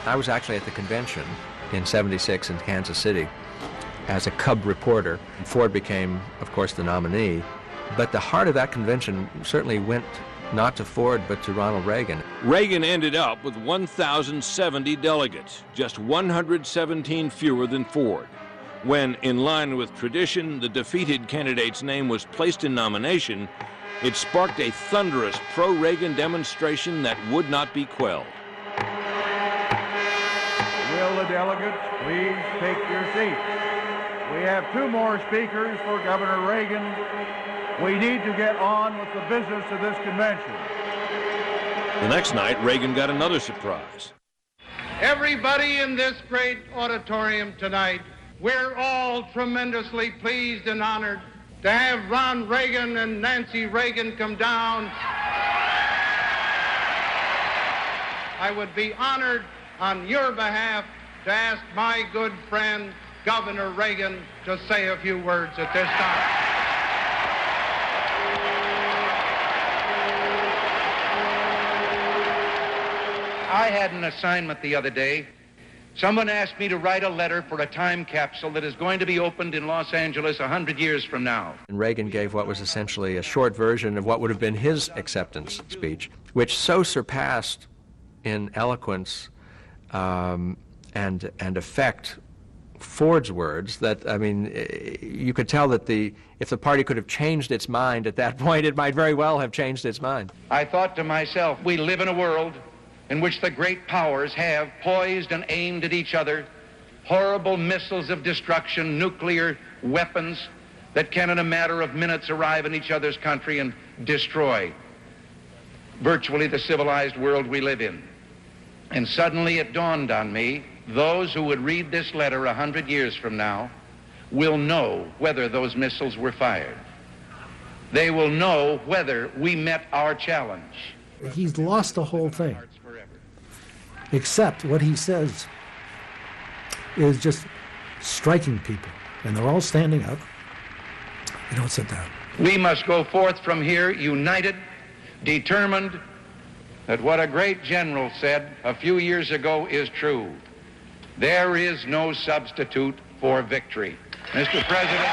I was actually at the convention in '76 in Kansas City as a cub reporter. Ford became, of course, the nominee. But the heart of that convention certainly went not to Ford, but to Ronald Reagan. Reagan ended up with 1,070 delegates, just 117 fewer than Ford. When, in line with tradition, the defeated candidate's name was placed in nomination, it sparked a thunderous pro-Reagan demonstration that would not be quelled. Will the delegates please take your seats? We have two more speakers for Governor Reagan. We need to get on with the business of this convention. The next night, Reagan got another surprise. Everybody in this great auditorium tonight, we're all tremendously pleased and honored to have Ron Reagan and Nancy Reagan come down. I would be honored on your behalf to ask my good friend, Governor Reagan, to say a few words at this time. I had an assignment the other day. Someone asked me to write a letter for a time capsule that is going to be opened in Los Angeles 100 years from now. And Reagan gave what was essentially a short version of what would have been his acceptance speech, which so surpassed in eloquence and effect Ford's words that, I mean, you could tell that if the party could have changed its mind at that point, it might very well have changed its mind. I thought to myself, we live in a world in which the great powers have poised and aimed at each other horrible missiles of destruction, nuclear weapons that can in a matter of minutes arrive in each other's country and destroy virtually the civilized world we live in. And suddenly it dawned on me, those who would read this letter 100 years from now will know whether those missiles were fired. They will know whether we met our challenge. He's lost the whole thing. Except what he says is just striking people. And they're all standing up. You don't sit down. We must go forth from here united, determined that what a great general said a few years ago is true. There is no substitute for victory. Mr. President.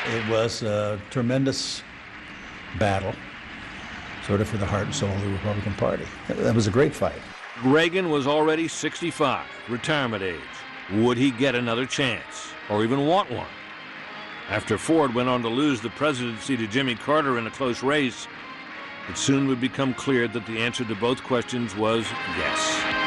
It was a tremendous battle, sort of for the heart and soul of the Republican Party. That was a great fight. Reagan was already 65, retirement age. Would he get another chance, or even want one? After Ford went on to lose the presidency to Jimmy Carter in a close race, it soon would become clear that the answer to both questions was yes.